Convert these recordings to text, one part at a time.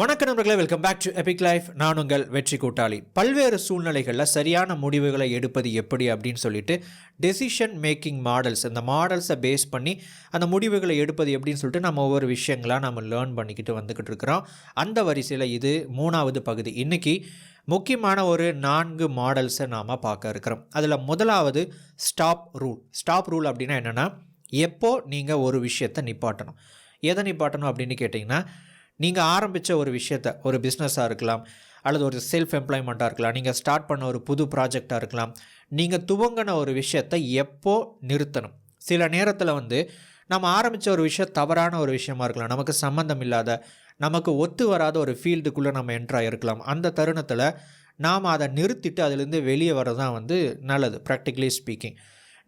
வணக்கம் நண்பர்களே, welcome back to Epic Life. நான் உங்கள் வெற்றி கூட்டாளி. பல்வேறு சூழ்நிலைகளில் சரியான முடிவுகளை எடுப்பது எப்படி அப்படின்னு சொல்லிட்டு டெசிஷன் மேக்கிங் மாடல்ஸ், இந்த மாடல்ஸை பேஸ் பண்ணி அந்த முடிவுகளை எடுப்பது எப்படின்னு சொல்லிட்டு நம்ம ஒவ்வொரு விஷயங்களாக நம்ம லேர்ன் பண்ணிக்கிட்டு வந்துக்கிட்டு இருக்கிறோம். அந்த வரிசையில் இது 3வது பகுதி. இன்றைக்கி முக்கியமான ஒரு 4 மாடல்ஸை நாம் பார்க்க இருக்கிறோம். அதில் முதலாவது ஸ்டாப் ரூல். ஸ்டாப் ரூல் அப்படின்னா என்னென்னா, எப்போ நீங்கள் ஒரு விஷயத்தை நிப்பாட்டணும். எதை நிப்பாட்டணும் அப்படின்னு கேட்டிங்கன்னா, நீங்கள் ஆரம்பித்த ஒரு விஷயத்தை, ஒரு பிஸ்னஸாக இருக்கலாம், அல்லது ஒரு செல்ஃப் எம்ப்ளாய்மெண்ட்டாக இருக்கலாம், நீங்கள் ஸ்டார்ட் பண்ண ஒரு புது ப்ராஜெக்டாக இருக்கலாம், நீங்கள் துவங்கின ஒரு விஷயத்தை எப்போ நிறுத்தணும். சில நேரத்தில் நம்ம ஆரம்பித்த ஒரு விஷயம் தவறான ஒரு விஷயமா இருக்கலாம், நமக்கு சம்மந்தம் இல்லாத, நமக்கு ஒத்து வராத ஒரு ஃபீல்டுக்குள்ளே நம்ம என்ட்ராக இருக்கலாம். அந்த தருணத்தில் நாம் அதை நிறுத்திட்டு அதிலேருந்து வெளியே வரதான் நல்லது. ப்ராக்டிக்கலி ஸ்பீக்கிங்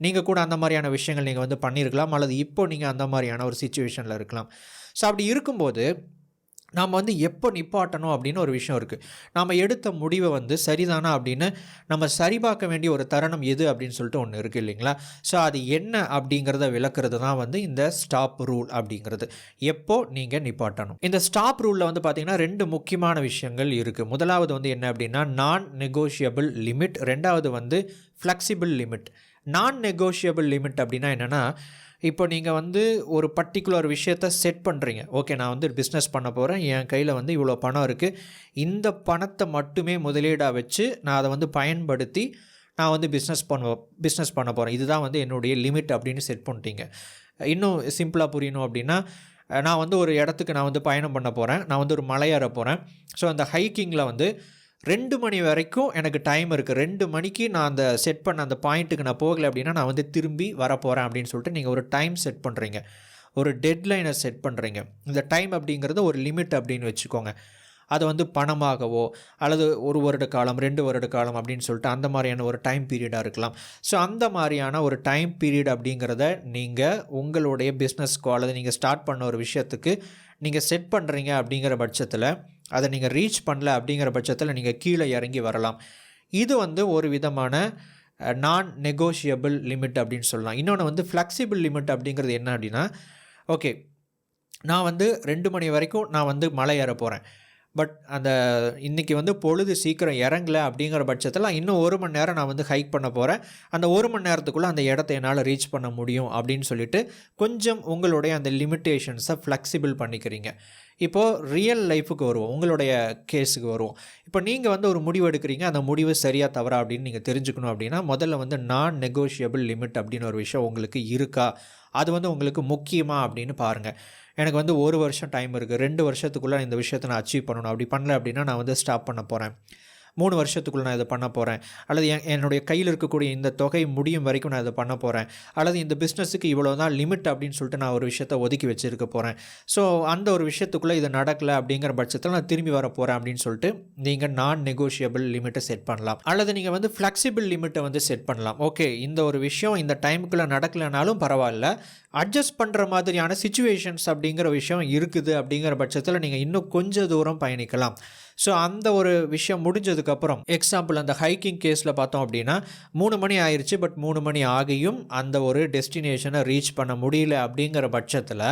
நீங்கள் கூட அந்த மாதிரியான விஷயங்கள் நீங்கள் பண்ணியிருக்கலாம், அல்லது இப்போது நீங்கள் அந்த மாதிரியான ஒரு சிச்சுவேஷனில் இருக்கலாம். ஸோ அப்படி இருக்கும்போது நாம் எப்போ நிப்பாட்டணும் அப்படின்னு ஒரு விஷயம் இருக்குது. நாம் எடுத்த முடிவை சரிதானா அப்படின்னு நம்ம சரிபார்க்க வேண்டிய ஒரு தருணம் எது அப்படின்னு சொல்லிட்டு ஒன்று இருக்குது இல்லைங்களா? ஸோ அது என்ன அப்படிங்கிறத விளக்குறது தான் இந்த ஸ்டாப் ரூல் அப்படிங்கிறது. எப்போ நீங்கள் நிப்பாட்டணும். இந்த ஸ்டாப் ரூலில் பார்த்திங்கன்னா 2 முக்கியமான விஷயங்கள் இருக்குது. முதலாவது என்ன அப்படின்னா நான் நெகோஷியபிள் லிமிட், ரெண்டாவது ஃப்ளெக்சிபிள் லிமிட். நான் நெகோஷியபிள் லிமிட் அப்படின்னா என்னென்னா, இப்போ நீங்கள் ஒரு பர்டிகுலர் விஷயத்தை செட் பண்ணுறீங்க. ஓகே, நான் பிஸ்னஸ் பண்ண போகிறேன், என் கையில் இவ்வளோ பணம் இருக்குது, இந்த பணத்தை மட்டுமே முதலீடாக வச்சு நான் அதை பயன்படுத்தி நான் பிஸ்னஸ் பண்ண போகிறேன், இதுதான் என்னுடைய லிமிட் அப்படின்னு செட் பண்ணிட்டீங்க. இன்னும் சிம்பிளாக புரியணும் அப்படின்னா, நான் ஒரு இடத்துக்கு நான் பயணம் பண்ண போகிறேன், நான் ஒரு மலை ஏற போகிறேன். ஸோ அந்த ஹைக்கிங்கில் 2 மணி வரைக்கும் எனக்கு டைம் இருக்குது. 2 மணிக்கு நான் அந்த செட் பண்ண அந்த பாயிண்ட்டுக்கு நான் போகலை அப்படின்னா நான் திரும்பி வரப்போகிறேன் அப்படின்னு சொல்லிட்டு நீங்கள் ஒரு டைம் செட் பண்ணுறீங்க, ஒரு டெட்லைனை செட் பண்ணுறீங்க. இந்த டைம் அப்படிங்கிறது ஒரு லிமிட் அப்படின்னு வச்சுக்கோங்க. அது பணமாகவோ அல்லது 1 வருட காலம், 2 வருட காலம் அப்படின்னு சொல்லிட்டு அந்த மாதிரியான ஒரு டைம் பீரியடாக இருக்கலாம். ஸோ அந்த மாதிரியான ஒரு டைம் பீரியட் அப்படிங்கிறத நீங்கள் உங்களுடைய பிஸ்னஸ்க்கோ அல்லது நீங்கள் ஸ்டார்ட் பண்ண ஒரு விஷயத்துக்கு நீங்கள் செட் பண்ணுறீங்க. அப்படிங்கிற பட்சத்தில் அதை நீங்கள் ரீச் பண்ணல அப்படிங்கிற பட்சத்தில் நீங்கள் கீழே இறங்கி வரலாம். இது ஒரு விதமான நான் நெகோஷியபிள் லிமிட் அப்படின்னு சொல்லலாம். இன்னொன்று ஃப்ளெக்சிபிள் லிமிட் அப்படிங்கிறது என்ன அப்படின்னா, ஓகே நான் 2 மணி வரைக்கும் நான் மலை ஏற போகிறேன், பட் அந்த இன்றைக்கி பொழுது சீக்கிரம் இறங்கலை அப்படிங்கிற பட்சத்தில் இன்னும் 1 மணி நேரம் நான் ஹைக் பண்ண போகிறேன், அந்த 1 மணி நேரத்துக்குள்ளே அந்த இடத்த என்னால் ரீச் பண்ண முடியும் அப்படின்னு சொல்லிட்டு கொஞ்சம் உங்களுடைய அந்த லிமிட்டேஷன்ஸை ஃப்ளெக்சிபிள் பண்ணிக்கிறீங்க. இப்போது ரியல் லைஃபுக்கு வருவோம், உங்களுடைய கேஸுக்கு வருவோம். இப்போ நீங்கள் ஒரு முடிவு எடுக்கிறீங்க, அந்த முடிவு சரியாக தவறா அப்படின்னு நீங்கள் தெரிஞ்சுக்கணும் அப்படின்னா முதல்ல நான் நெகோஷியபிள் லிமிட் அப்படின்னு ஒரு விஷயம் உங்களுக்கு இருக்கா, அது உங்களுக்கு முக்கியமா அப்படின்னு பாருங்கள். எனக்கு 1 வருஷம் டைம் இருக்குது, 2 வருஷத்துக்குள்ளே இந்த விஷயத்தை நான் அச்சீவ் பண்ணணும், அப்படி பண்ணல அப்படின்னா நான் ஸ்டாப் பண்ண போகிறேன், 3 வருஷத்துக்குள்ளே நான் இதை பண்ண போகிறேன், அல்லது என்னுடைய கையில் இருக்கக்கூடிய இந்த தொகை முடியும் வரைக்கும் நான் இதை பண்ண போகிறேன், அல்லது இந்த பிஸ்னஸுக்கு இவ்வளோ தான் லிமிட் அப்படின்னு சொல்லிட்டு நான் ஒரு விஷயத்தை ஒதுக்கி வச்சுருக்க போகிறேன். ஸோ அந்த ஒரு விஷயத்துக்குள்ளே இது நடக்கலை அப்படிங்கிற பட்சத்தில் நான் திரும்பி வர போகிறேன் அப்படின்னு சொல்லிட்டு நீங்கள் நான் நெகோஷியபிள் லிமிட்டை செட் பண்ணலாம். அல்லது நீங்கள் ஃப்ளெக்சிபிள் லிமிட்டை செட் பண்ணலாம். ஓகே, இந்த ஒரு விஷயம் இந்த டைமுக்குள்ளே நடக்கலைனாலும் பரவாயில்ல, அட்ஜஸ்ட் பண்ணுற மாதிரியான சிச்சுவேஷன்ஸ் அப்படிங்கிற விஷயம் இருக்குது அப்படிங்கிற பட்சத்தில் நீங்கள் இன்னும் கொஞ்சம் தூரம் பயணிக்கலாம். ஸோ அந்த ஒரு விஷயம் முடிஞ்சதுக்கப்புறம், எக்ஸாம்பிள் அந்த ஹைக்கிங் கேஸில் பார்த்தோம் அப்படின்னா 3 மணி ஆயிடுச்சு, பட் 3 மணி ஆகியும் அந்த ஒரு டெஸ்டினேஷனை ரீச் பண்ண முடியல அப்படிங்கிற பட்சத்தில்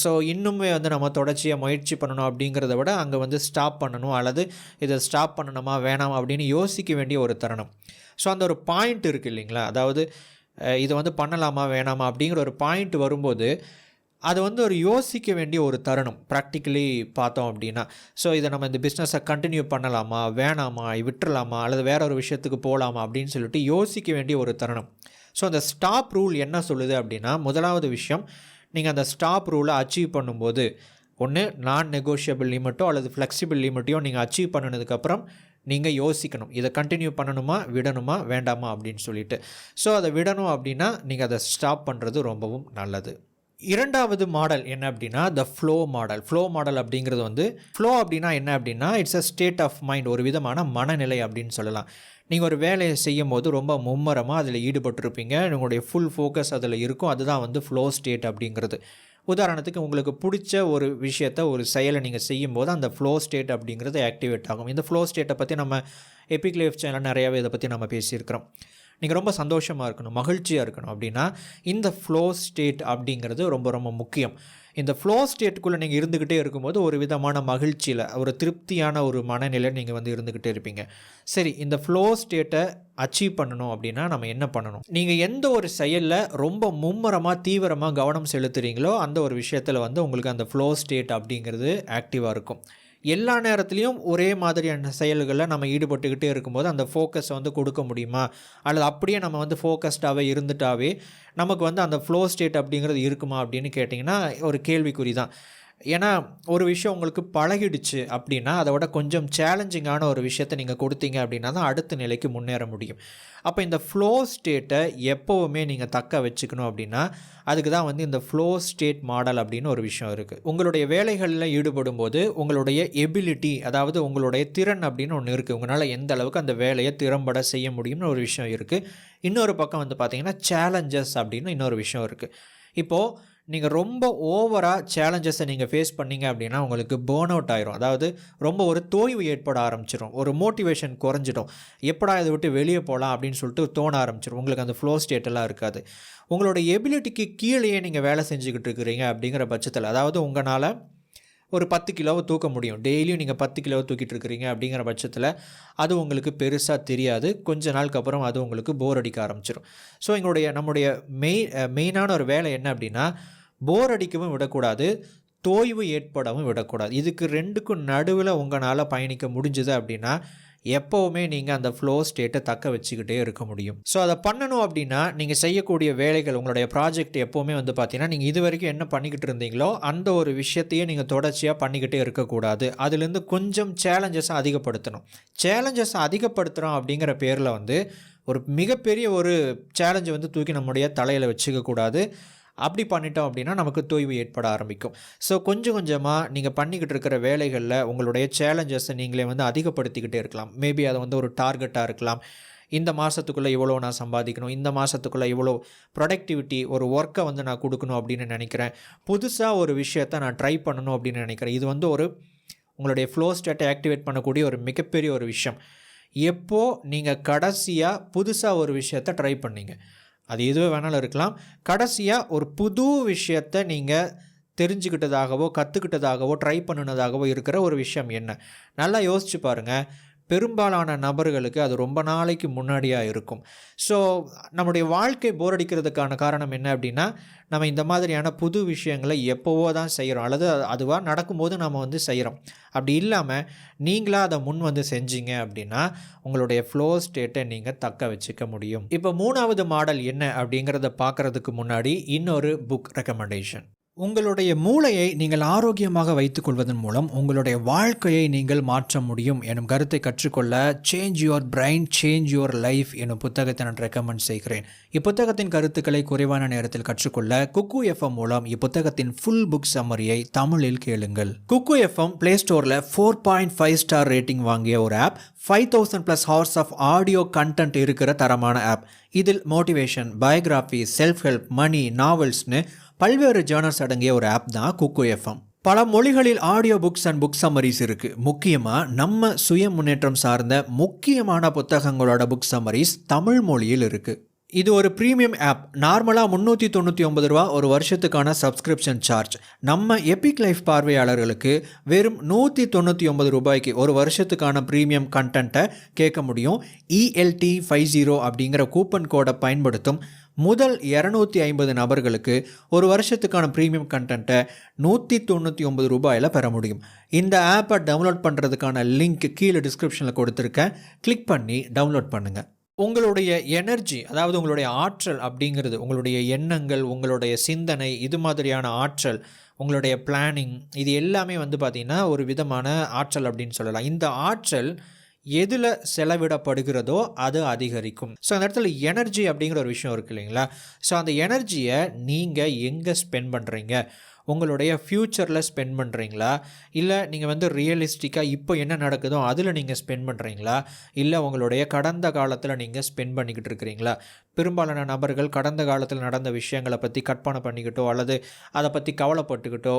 ஸோ இன்னுமே நம்ம தொடர்ச்சியாக முயற்சி பண்ணணும் அப்படிங்கிறத விட அங்கே ஸ்டாப் பண்ணணும், அல்லது இதை ஸ்டாப் பண்ணணுமா வேணாம் அப்படின்னு யோசிக்க வேண்டிய ஒரு தருணம். ஸோ அந்த ஒரு பாயிண்ட் இருக்குது இல்லைங்களா, அதாவது இதை பண்ணலாமா வேணாமா அப்படிங்கிற ஒரு பாயிண்ட் வரும்போது அது ஒரு யோசிக்க வேண்டிய ஒரு தருணம் ப்ராக்டிக்கலி பார்த்தோம் அப்படின்னா. ஸோ இதை நம்ம இந்த பிஸ்னஸை கண்டினியூ பண்ணலாமா வேணாமா, விட்டுறலாமா, அல்லது வேற ஒரு விஷயத்துக்கு போகலாமா அப்படின்னு சொல்லிட்டு யோசிக்க வேண்டிய ஒரு தருணம். ஸோ அந்த ஸ்டாப் ரூல் என்ன சொல்லுது அப்படின்னா, முதலாவது விஷயம், நீங்கள் அந்த ஸ்டாப் ரூலை அச்சீவ் பண்ணும்போது ஒன்று நான் நெகோஷியபிள் லிமிட்டோ அல்லது ஃப்ளெக்சிபிள் லிமிட்டையோ நீங்கள் அச்சீவ் பண்ணினதுக்கப்புறம் நீங்கள் யோசிக்கணும், இதை கண்டினியூ பண்ணணுமா விடணுமா வேண்டாமா அப்படின்னு சொல்லிட்டு. ஸோ அதை விடணும் அப்படின்னா நீங்கள் அதை ஸ்டாப் பண்ணுறது ரொம்பவும் நல்லது. 2வது மாடல் என்ன அப்படின்னா the flow model. Flow model அப்படிங்கிறது ஃப்ளோ அப்படின்னா என்ன அப்படின்னா it's a state of mind, ஒரு விதமான மனநிலை அப்படின்னு சொல்லலாம். நீங்கள் ஒரு வேலையை செய்யும் போது ரொம்ப மும்மரமாக அதில் ஈடுபட்டிருப்பீங்க, உங்களுடைய ஃபுல் ஃபோக்கஸ் அதில் இருக்கும், அதுதான் ஃப்ளோ ஸ்டேட் அப்படிங்கிறது. உதாரணத்துக்கு உங்களுக்கு பிடிச்ச ஒரு விஷயத்தை, ஒரு செயலை நீங்கள் செய்யும்போது அந்த ஃப்ளோ ஸ்டேட் அப்படிங்கிறது ஆக்டிவேட் ஆகும். இந்த ஃப்ளோ ஸ்டேட்டை பற்றி நம்ம எபிக் லைஃப் சேனல் நிறையாவே இதை பற்றி நம்ம பேசியிருக்கிறோம். நீங்கள் ரொம்ப சந்தோஷமாக இருக்கணும், மகிழ்ச்சியாக இருக்கணும் அப்படின்னா இந்த ஃப்ளோ ஸ்டேட் அப்படிங்கிறது ரொம்ப ரொம்ப முக்கியம். இந்த ஃப்ளோ ஸ்டேட்டுக்குள்ளே நீங்கள் இருந்துக்கிட்டே இருக்கும்போது ஒரு விதமான மகிழ்ச்சியில் ஒரு திருப்தியான ஒரு மனநிலை நீங்கள் வந்து இருந்துக்கிட்டே இருப்பீங்க. சரி, இந்த ஃப்ளோ ஸ்டேட்டை அச்சீவ் பண்ணணும் அப்படின்னா நம்ம என்ன பண்ணணும்? நீங்கள் எந்த ஒரு செயலில் ரொம்ப மும்முரமாக தீவிரமாக கவனம் செலுத்துகிறீங்களோ அந்த ஒரு விஷயத்தில் வந்து உங்களுக்கு அந்த ஃப்ளோ ஸ்டேட் அப்படிங்கிறது ஆக்டிவாக இருக்கும். எல்லா நேரத்துலையும் ஒரே மாதிரியான செயல்களில் நம்ம ஈடுபட்டுக்கிட்டே இருக்கும்போது அந்த ஃபோக்கஸை வந்து கொடுக்க முடியுமா? அல்லது அப்படியே நம்ம வந்து ஃபோக்கஸ்டாகவே இருந்துட்டாவே நமக்கு வந்து அந்த ஃப்ளோ ஸ்டேட் அப்படிங்கிறது இருக்குமா அப்படின்னு கேட்டிங்கன்னா ஒரு கேள்விக்குறி தான். ஏன்னா ஒரு விஷயம் உங்களுக்கு பழகிடுச்சு அப்படின்னா அதை விட கொஞ்சம் சேலஞ்சிங்கான ஒரு விஷயத்தை நீங்கள் கொடுத்தீங்க அப்படின்னா தான் அடுத்த நிலைக்கு முன்னேற முடியும். அப்போ இந்த ஃப்ளோ ஸ்டேட்டை எப்போவுமே நீங்கள் தக்க வச்சுக்கணும் அப்படின்னா அதுக்கு தான் வந்து இந்த ஃப்ளோ ஸ்டேட் மாடல் அப்படின்னு ஒரு விஷயம் இருக்குது. உங்களுடைய வேலைகளில் ஈடுபடும் போது உங்களுடைய எபிலிட்டி, அதாவது உங்களுடைய திறன் அப்படின்னு ஒன்று இருக்குது. உங்களால் எந்த அளவுக்கு அந்த வேலையை திறம்பட செய்ய முடியும்னு ஒரு விஷயம் இருக்குது. இன்னொரு பக்கம் வந்து பார்த்திங்கன்னா சேலஞ்சஸ் அப்படின்னு இன்னொரு விஷயம் இருக்குது. இப்போது நீங்கள் ரொம்ப ஓவராக சேலஞ்சஸை நீங்கள் ஃபேஸ் பண்ணீங்க அப்படின்னா உங்களுக்கு பேர்ன் அவுட் ஆயிரும். அதாவது ரொம்ப ஒரு தோய்வு ஏற்பட ஆரம்பிச்சிடும், ஒரு மோட்டிவேஷன் குறைஞ்சிடும், எப்படா இதை விட்டு வெளியே போகலாம் அப்படின்னு சொல்லிட்டு தோண ஆரம்பிச்சிடும். உங்களுக்கு அந்த ஃப்ளோ ஸ்டேட்டெல்லாம் இருக்காது. உங்களோட எபிலிட்டிக்கு கீழேயே நீங்கள் வேலை செஞ்சுக்கிட்டு இருக்கிறீங்க அப்படிங்கிற பட்சத்தில், அதாவது உங்களால் ஒரு 10 கிலோவை தூக்க முடியும், டெய்லியும் நீங்கள் 10 கிலோவை தூக்கிட்டு இருக்கிறீங்க அப்படிங்கிற பட்சத்தில் அது உங்களுக்கு பெருசாக தெரியாது. கொஞ்ச நாளுக்கு அப்புறம் அது உங்களுக்கு போர் அடிக்க ஆரம்பிச்சிடும். ஸோ நம்முடைய மெயினான ஒரு வேலை என்ன அப்படின்னா போர் அடிக்கவும் விடக்கூடாது, தோய்வு ஏற்படவும் விடக்கூடாது. இதுக்கு ரெண்டுக்கும் நடுவில் உங்களால் பயணிக்க முடிஞ்சுது அப்படின்னா எப்போவுமே நீங்கள் அந்த ஃப்ளோ ஸ்டேட்டை தக்க வச்சுக்கிட்டே இருக்க முடியும். ஸோ அதை பண்ணணும் அப்படின்னா நீங்கள் செய்யக்கூடிய வேலைகள், உங்களுடைய ப்ராஜெக்ட் எப்போவுமே வந்து பார்த்தீங்கன்னா நீங்கள் இது வரைக்கும் என்ன பண்ணிக்கிட்டு இருந்தீங்களோ அந்த ஒரு விஷயத்தையே நீங்கள் தொடர்ச்சியாக பண்ணிக்கிட்டே இருக்கக்கூடாது. அதுலேருந்து கொஞ்சம் சேலஞ்சஸை அதிகப்படுத்தணும். சேலஞ்சஸை அதிகப்படுத்துகிறோம் அப்படிங்கிற பேரில் வந்து ஒரு மிகப்பெரிய ஒரு சேலஞ்சை வந்து தூக்கி நம்முடைய தலையில் வச்சுக்கக்கூடாது. அப்படி பண்ணிட்டோம் அப்படின்னா நமக்கு தொய்வு ஏற்பட ஆரம்பிக்கும். ஸோ கொஞ்சம் கொஞ்சமாக நீங்கள் பண்ணிக்கிட்டு இருக்கிற வேலைகளில் உங்களுடைய சேலஞ்சஸை நீங்களே வந்து அதிகப்படுத்திக்கிட்டே இருக்கலாம். மேபி அதை வந்து ஒரு டார்கெட்டாக இருக்கலாம். இந்த மாதத்துக்குள்ளே இவ்வளோ நான் சம்பாதிக்கணும், இந்த மாதத்துக்குள்ளே இவ்வளோ ப்ரொடக்டிவிட்டி ஒரு ஒர்க்கை வந்து நான் கொடுக்கணும் அப்படின்னு நினைக்கிறேன், புதுசாக ஒரு விஷயத்தை நான் ட்ரை பண்ணணும் அப்படின்னு நினைக்கிறேன். இது வந்து உங்களுடைய ஃப்ளோ ஸ்டேட்டை ஆக்டிவேட் பண்ணக்கூடிய ஒரு மிகப்பெரிய ஒரு விஷயம். எப்போது நீங்கள் கடைசியாக புதுசாக ஒரு விஷயத்தை ட்ரை பண்ணீங்க, அது எதுவே வேணாலும் இருக்கலாம், கடைசியாக ஒரு புது விஷயத்தை நீங்கள் தெரிஞ்சுக்கிட்டதாகவோ கற்றுக்கிட்டதாகவோ ட்ரை பண்ணினதாகவோ இருக்கிற ஒரு விஷயம் என்ன? நல்லா யோசிச்சு பாருங்கள். பெரும்பாலான நபர்களுக்கு அது ரொம்ப நாளைக்கு முன்னாடியாக இருக்கும். ஸோ நம்முடைய வாழ்க்கை போர் அடிக்கிறதுக்கான காரணம் என்ன அப்படின்னா நம்ம இந்த மாதிரியான புது விஷயங்களை எப்போவோ தான் செய்கிறோம், அல்லது அதுவாக நடக்கும்போது நம்ம வந்து செய்கிறோம். அப்படி இல்லாமல் நீங்களாக அதை முன் வந்து செஞ்சீங்க அப்படின்னா உங்களுடைய ஃப்ளோ ஸ்டேட்டை நீங்கள் தக்க வச்சுக்க முடியும். இப்போ 3வது மாடல் என்ன அப்படிங்கிறத பார்க்குறதுக்கு முன்னாடி இன்னொரு புக் ரெக்கமெண்டேஷன். உங்களுடைய மூளையை நீங்கள் ஆரோக்கியமாக வைத்துக் கொள்வதன் மூலம் உங்களுடைய வாழ்க்கையை நீங்கள் மாற்ற முடியும் எனும் கருத்தை கற்றுக்கொள்ள change your brain change your life எனும் புத்தகத்தை நான் ரெக்கமெண்ட் செய்கிறேன். இப்புத்தகத்தின் கருத்துக்களை குறைவான நேரத்தில் கற்றுக்கொள்ள குக்கு எஃப்எம் மூலம் இப்புத்தகத்தின் ஃபுல் புக் சம்மரியை தமிழில் கேளுங்கள். குக்கு எஃப்எம் பிளே ஸ்டோரில் 4.5 ஸ்டார் ரேட்டிங் வாங்கிய ஒரு app. 5000+ hours of audio content இருக்கிற தரமான ஆப். இதில் motivation, biography, self help, money, நாவல்ஸ்னு பல்வேறு ஜேர்னல்ஸ் அடங்கிய ஒரு ஆப் தான் குக்கு எஃப்எம். பல மொழிகளில் audio books and book summaries இருக்குது. முக்கியமாக நம்ம சுய முன்னேற்றம் சார்ந்த முக்கியமான புத்தகங்களோட புக் சம்மரிஸ் தமிழ் மொழியில் இருக்குது. இது ஒரு ப்ரீமியம் ஆப். நார்மலாக 399 ரூபா ஒரு வருஷத்துக்கான சப்ஸ்கிரிப்ஷன் சார்ஜ். நம்ம எபிக் லைஃப் பார்வையாளர்களுக்கு வெறும் 199 ரூபாய்க்கு ஒரு வருஷத்துக்கான ப்ரீமியம் கண்டென்ட்டை கேட்க முடியும். ELT50 அப்படிங்கிற கூப்பன் கோடை பயன்படுத்தும் முதல் 250 நபர்களுக்கு ஒரு வருஷத்துக்கான ப்ரீமியம் கண்டென்ட்டை 199 ரூபாயில் பெற முடியும். இந்த ஆப்பை டவுன்லோட் பண்ணுறதுக்கான லிங்க் கீழே டிஸ்கிரிப்ஷனில் கொடுத்துருக்கேன். கிளிக் பண்ணி டவுன்லோட் பண்ணுங்கள். உங்களுடைய எனர்ஜி, அதாவது உங்களுடைய ஆற்றல் அப்படிங்கிறது, உங்களுடைய எண்ணங்கள், உங்களுடைய சிந்தனை, இது மாதிரியான ஆற்றல், உங்களுடைய பிளானிங், இது எல்லாமே வந்து பார்த்திங்கன்னா ஒரு விதமான ஆற்றல் அப்படின்னு சொல்லலாம். இந்த ஆற்றல் எதில் செலவிடப்படுகிறதோ அது அதிகரிக்கும். ஸோ அந்த இடத்துல எனர்ஜி அப்படிங்கிற ஒரு விஷயம் இருக்குது இல்லைங்களா? ஸோ அந்த எனர்ஜியை நீங்கள் எங்கே ஸ்பெண்ட் பண்ணுறீங்க? உங்களுடைய ஃப்யூச்சரில் ஸ்பெண்ட் பண்ணுறீங்களா, இல்லை நீங்கள் வந்து ரியலிஸ்டிக்காக இப்போ என்ன நடக்குதோ அதில் நீங்கள் ஸ்பெண்ட் பண்ணுறீங்களா, இல்லை உங்களுடைய கடந்த காலத்தில் நீங்கள் ஸ்பெண்ட் பண்ணிக்கிட்டு இருக்கிறீங்களா? பெரும்பாலான நபர்கள் கடந்த காலத்தில் நடந்த விஷயங்களை பற்றி கற்பனை பண்ணிக்கிட்டோ அல்லது அதை பற்றி கவலைப்பட்டுக்கிட்டோ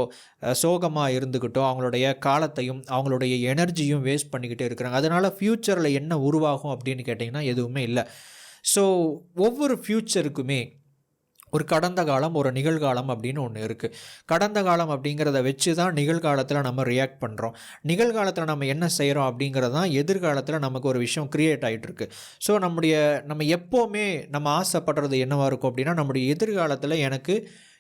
சோகமாக இருந்துக்கிட்டோ அவங்களுடைய காலத்தையும் அவங்களுடைய எனர்ஜியும் வேஸ்ட் பண்ணிக்கிட்டே இருக்கிறாங்க. அதனால் ஃப்யூச்சரில் என்ன உருவாகும் அப்படின்னு கேட்டிங்கன்னா எதுவுமே இல்லை. ஸோ ஒவ்வொரு ஃப்யூச்சருக்குமே ஒரு கடந்த காலம், ஒரு நிகழ்காலம் அப்படின்னு ஒன்று இருக்குது. கடந்த காலம் அப்படிங்கிறத வச்சு தான் நிகழ்காலத்தில் நம்ம ரியாக்ட் பண்ணுறோம். நிகழ்காலத்தில் நம்ம என்ன செய்கிறோம் அப்படிங்கிறது தான் எதிர்காலத்தில் நமக்கு ஒரு விஷயம் க்ரியேட் ஆகிட்டுருக்கு. ஸோ நம்ம எப்போவுமே நம்ம ஆசைப்படுறது என்னவாக இருக்கும் அப்படின்னா, நம்முடைய எதிர்காலத்தில் எனக்கு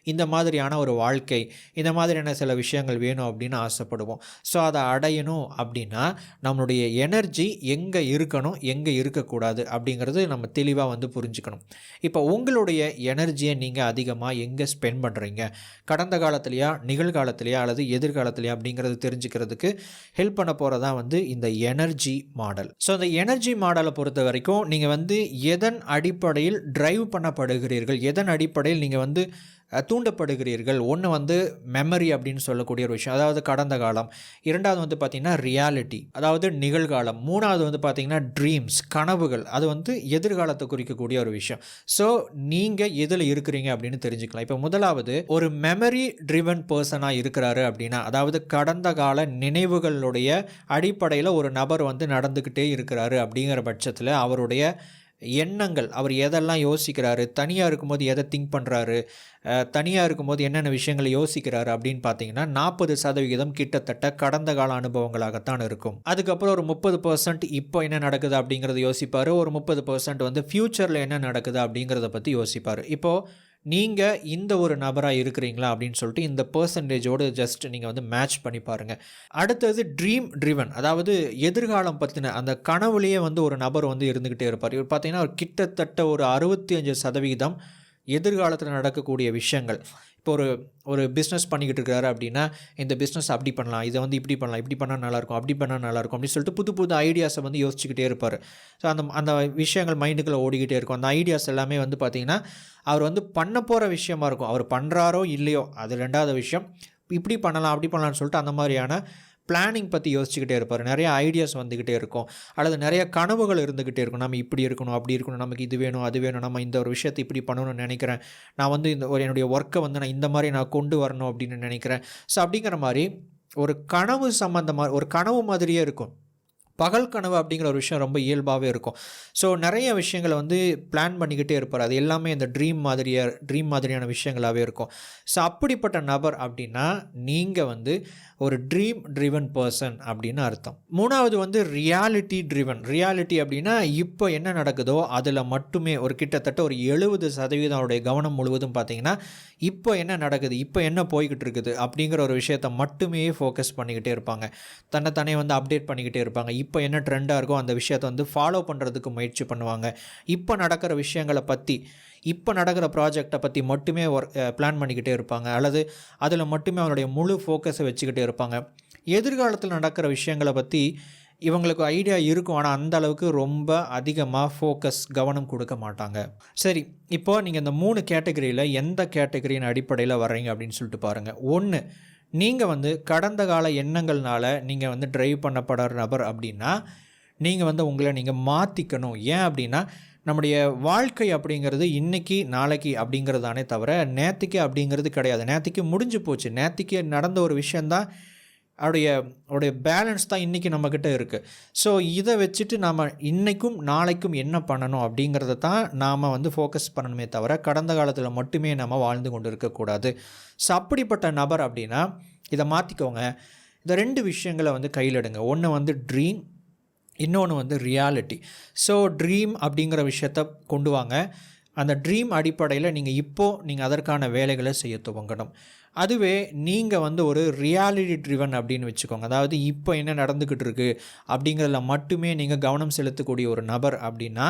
இந்த மாதிரியான ஒரு வாழ்க்கை, இந்த மாதிரியான சில விஷயங்கள் வேணும் அப்படின்னு ஆசைப்படுவோம். ஸோ அதை அடையணும் அப்படின்னா நம்மளுடைய எனர்ஜி எங்கே இருக்கணும், எங்கே இருக்கக்கூடாது அப்படிங்கிறது நம்ம தெளிவாக புரிஞ்சுக்கணும். இப்போ உங்களுடைய எனர்ஜியை நீங்கள் அதிகமாக எங்கே ஸ்பெண்ட் பண்ணுறீங்க, கடந்த காலத்துலையா, நிகழ்காலத்துலையா அல்லது எதிர்காலத்துலையா அப்படிங்கிறது தெரிஞ்சுக்கிறதுக்கு ஹெல்ப் பண்ண போகிறதான் இந்த எனர்ஜி மாடல். ஸோ அந்த எனர்ஜி மாடலை பொறுத்த வரைக்கும் நீங்கள் எதன் அடிப்படையில் டிரைவ் பண்ணப்படுகிறீர்கள், எதன் அடிப்படையில் நீங்கள் தூண்டப்படுகிறீர்கள். ஒன்று மெமரி அப்படின்னு சொல்லக்கூடிய ஒரு விஷயம், அதாவது கடந்த காலம். இரண்டாவது பார்த்திங்கன்னா ரியாலிட்டி, அதாவது நிகழ்காலம். மூணாவது பார்த்திங்கன்னா ட்ரீம்ஸ், கனவுகள். அது எதிர்காலத்தை குறிக்கக்கூடிய ஒரு விஷயம். ஸோ நீங்கள் எதில் இருக்கிறீங்க அப்படின்னு தெரிஞ்சுக்கலாம். இப்போ முதலாவது, ஒரு மெமரி ட்ரிவன் பர்சனாக இருக்கிறாரு அப்படின்னா, அதாவது கடந்த கால நினைவுகளுடைய அடிப்படையில் ஒரு நபர் நடந்துக்கிட்டே இருக்கிறாரு அப்படிங்கிற பட்சத்தில் அவருடைய எண்ணங்கள், அவர் எதெல்லாம் யோசிக்கிறாரு, தனியாக இருக்கும்போது எதை திங்க் பண்ணுறாரு, தனியாக இருக்கும்போது என்னென்ன விஷயங்களை யோசிக்கிறாரு அப்படின்னு பார்த்தீங்கன்னா 40% கிட்டத்தட்ட கடந்த கால அனுபவங்களாகத்தான் இருக்கும். அதுக்கப்புறம் ஒரு 30% இப்போ என்ன நடக்குது அப்படிங்கிறத யோசிப்பார். ஒரு 30% ஃப்யூச்சரில் என்ன நடக்குது அப்படிங்கிறத பற்றி யோசிப்பார். இப்போது நீங்கள் இந்த ஒரு நபராக இருக்கிறீங்களா அப்படின்னு சொல்லிட்டு இந்த பர்சன்டேஜோடு ஜஸ்ட் நீங்கள் மேட்ச் பண்ணி பாருங்கள். அடுத்தது ட்ரீம் ட்ரிவன், அதாவது எதிர்காலம் பற்றின அந்த கனவுலேயே ஒரு நபர் இருந்துக்கிட்டே இருப்பார். இவர் பார்த்தீங்கன்னா ஒரு கிட்டத்தட்ட ஒரு 65% எதிர்காலத்தில் நடக்கக்கூடிய விஷயங்கள். இப்போ ஒரு பிஸ்னஸ் பண்ணிக்கிட்டு இருக்காரு அப்படின்னா, இந்த பிஸ்னஸ் அப்படி பண்ணலாம், இதை இப்படி பண்ணலாம், இப்படி பண்ணால் நல்லாயிருக்கும், அப்படி பண்ணால் நல்லாயிருக்கும் அப்படின்னு சொல்லிட்டு புது புது ஐடியாஸை யோசிச்சுக்கிட்டே இருப்பார். ஸோ அந்த விஷயங்கள் மைண்டுக்குள்ளே ஓடிக்கிட்டே இருக்கும். அந்த ஐடியாஸ் எல்லாமே பார்த்திங்கன்னா அவர் பண்ண போகிற விஷயமா இருக்கும். அவர் பண்ணுறாரோ இல்லையோ அது ரெண்டாவது விஷயம். இப்படி பண்ணலாம், அப்படி பண்ணலான்னு சொல்லிட்டு அந்த மாதிரியான பிளானிங் பற்றி யோசிச்சுக்கிட்டே இருப்பார். நிறைய ஐடியாஸ் வந்துக்கிட்டே இருக்கும், அல்லது நிறைய கனவுகள் இருந்துக்கிட்டே இருக்கும். நம்ம இப்படி இருக்கணும், அப்படி இருக்கணும், நமக்கு இது வேணும், அது வேணும், நம்ம இந்த ஒரு விஷயத்தை இப்படி பண்ணணும்னு நினைக்கிறேன், நான் இந்த என்னுடைய ஒர்க்கை நான் இந்த மாதிரி நான் கொண்டு வரணும் அப்படின்னு நினைக்கிறேன். ஸோ அப்படிங்கிற மாதிரி ஒரு கனவு சம்மந்தமாக ஒரு கனவு மாதிரியே இருக்கும். பகல் கனவு அப்படிங்கிற ஒரு விஷயம் ரொம்ப இயல்பாகவே இருக்கும். ஸோ நிறைய விஷயங்களை பிளான் பண்ணிக்கிட்டே இருப்பார். அது எல்லாமே இந்த ட்ரீம் மாதிரியான விஷயங்களாகவே இருக்கும். ஸோ அப்படிப்பட்ட நபர் அப்படின்னா நீங்கள் ஒரு ட்ரீம் ட்ரிவன் பர்சன் அப்படின்னு அர்த்தம். மூணாவது ரியாலிட்டி ட்ரிவன். ரியாலிட்டி அப்படின்னா இப்போ என்ன நடக்குதோ அதில் மட்டுமே ஒரு கிட்டத்தட்ட ஒரு 70% அவருடைய கவனம் முழுவதும் பார்த்திங்கன்னா இப்போ என்ன நடக்குது, இப்போ என்ன போய்கிட்டு இருக்குது அப்படிங்கிற ஒரு விஷயத்தை மட்டுமே ஃபோக்கஸ் பண்ணிக்கிட்டே இருப்பாங்க. தன்னைத்தானே அப்டேட் பண்ணிக்கிட்டே இருப்பாங்க. இப்போ என்ன ட்ரெண்டாக இருக்கோ அந்த விஷயத்தை ஃபாலோ பண்ணுறதுக்கு முயற்சி பண்ணுவாங்க. இப்போ நடக்கிற விஷயங்களை பற்றி, இப்போ நடக்கிற ப்ராஜெக்டை பற்றி மட்டுமே பிளான் பண்ணிக்கிட்டே இருப்பாங்க, அல்லது அதில் மட்டுமே அவருடைய முழு ஃபோக்கஸை வச்சுக்கிட்டே இருப்பாங்க. எதிர்காலத்தில் நடக்கிற விஷயங்களை பற்றி இவங்களுக்கு ஐடியா இருக்கும், ஆனால் அந்த அளவுக்கு ரொம்ப அதிகமாக கவனம் கொடுக்க மாட்டாங்க. சரி, இப்போது நீங்கள் இந்த 3 கேட்டகரியில் எந்த கேட்டகரியின் அடிப்படையில் வர்றீங்க அப்படின்னு சொல்லிட்டு பாருங்கள். ஒன்று, நீங்கள் கடந்த கால எண்ணங்கள்னால நீங்கள் டிரைவ் பண்ணப்படுற நபர் அப்படின்னா நீங்கள் உங்களை நீங்கள் மாற்றிக்கணும். ஏன் அப்படின்னா நம்முடைய வாழ்க்கை அப்படிங்கிறது இன்றைக்கி நாளைக்கு அப்படிங்கிறதானே தவிர நேற்றுக்கு அப்படிங்கிறது கிடையாது. நேற்றுக்கு முடிஞ்சு போச்சு, நேற்றுக்கு நடந்த ஒரு விஷயந்தான், அவருடைய பேலன்ஸ் தான் இன்றைக்கி நம்மக்கிட்ட இருக்குது. ஸோ இதை வச்சுட்டு நாம் இன்றைக்கும் நாளைக்கும் என்ன பண்ணணும் அப்படிங்கிறத தான் நாம் ஃபோக்கஸ் பண்ணணுமே தவிர கடந்த காலத்தில் மட்டுமே நம்ம வாழ்ந்து கொண்டு இருக்கக்கூடாது. ஸோ அப்படிப்பட்ட நபர் அப்படின்னா இதை மாற்றிக்கோங்க. இந்த 2 விஷயங்களை கையில் எடுங்க. ஒன்று ட்ரீம், இன்னொன்று ரியாலிட்டி. ஸோ ட்ரீம் அப்படிங்கிற விஷயத்த கொண்டு வாங்க. அந்த ட்ரீம் அடிப்படையில் நீங்கள் அதற்கான வேலைகளை செய்ய துவங்கணும். அதுவே நீங்கள் ஒரு ரியாலிட்டி ட்ரிவன் அப்படின்னு வச்சுக்கோங்க. அதாவது இப்போ என்ன நடந்துக்கிட்டு இருக்குது அப்படிங்கிறதுல மட்டுமே நீங்கள் கவனம் செலுத்தக்கூடிய ஒரு நபர் அப்படின்னா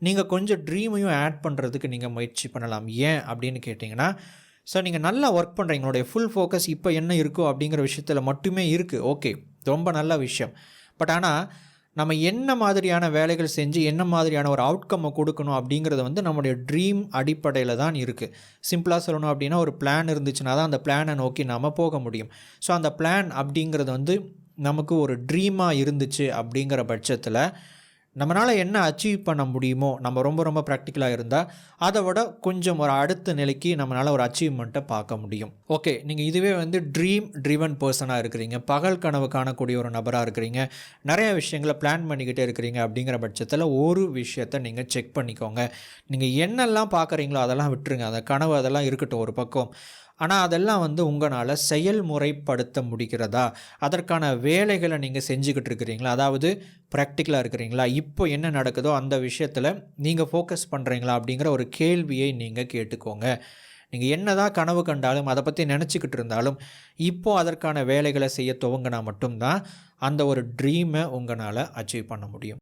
நீங்கள் கொஞ்சம் ட்ரீமையும் ஆட் பண்ணுறதுக்கு நீங்கள் முயற்சி பண்ணலாம். ஏன் அப்படின்னு கேட்டிங்கன்னா, ஸோ நீங்கள் நல்லா ஒர்க் பண்ணுறீங்க, உங்களுடைய ஃபுல் ஃபோக்கஸ் இப்போ என்ன இருக்கோ அப்படிங்கிற விஷயத்தில் மட்டுமே இருக்குது. ஓகே, ரொம்ப நல்ல விஷயம். பட் ஆனால் நம்ம என்ன மாதிரியான வேலைகள் செஞ்சு என்ன மாதிரியான ஒரு அவுட்கம்மை கொடுக்கணும் அப்படிங்கிறது நம்முடைய ட்ரீம் அடிப்படையில் தான் இருக்குது. சிம்பிளாக சொல்லணும் அப்படின்னா ஒரு பிளான் இருந்துச்சுன்னா தான் அந்த பிளானை நோக்கி நாம் போக முடியும். ஸோ அந்த பிளான் அப்படிங்கிறது நமக்கு ஒரு ட்ரீமாக இருந்துச்சு அப்படிங்கிற பட்சத்தில் நம்மளால் என்ன அச்சீவ் பண்ண முடியுமோ, நம்ம ரொம்ப ரொம்ப ப்ராக்டிக்கலாக இருந்தால் அதை விட கொஞ்சம் ஒரு அடுத்த நிலைக்கு நம்மளால் ஒரு அச்சீவ்மெண்ட்டை பார்க்க முடியும். ஓகே, நீங்கள் இதுவே ட்ரீம் ட்ரிவன் பர்சனாக இருக்கிறீங்க, பகல் கனவு காணக்கூடிய ஒரு நபராக இருக்கிறீங்க, நிறைய விஷயங்களை பிளான் பண்ணிக்கிட்டே இருக்கிறீங்க அப்படிங்கிற பட்சத்தில் ஒரு விஷயத்தை நீங்கள் செக் பண்ணிக்கோங்க. நீங்கள் என்னெல்லாம் பார்க்குறீங்களோ அதெல்லாம் விட்டுருங்க. அந்த கனவு அதெல்லாம் இருக்கட்டும் ஒரு பக்கம். ஆனால் அதெல்லாம் உங்களால் செயல்முறைப்படுத்த முடிகிறதா? அதற்கான வேலைகளை நீங்கள் செஞ்சுக்கிட்டு இருக்கிறீங்களா? அதாவது ப்ராக்டிக்கலாக இருக்கிறீங்களா? இப்போ என்ன நடக்குதோ அந்த விஷயத்தில் நீங்கள் ஃபோக்கஸ் பண்ணுறீங்களா? அப்படிங்கிற ஒரு கேள்வியை நீங்கள் கேட்டுக்கோங்க. நீங்கள் என்ன தான் கனவு கண்டாலும் அதை பற்றி நினச்சிக்கிட்டு இருந்தாலும் இப்போது அதற்கான வேலைகளை செய்ய துவங்கினா மட்டும்தான் அந்த ஒரு ட்ரீமை உங்களால் அச்சீவ் பண்ண முடியும்.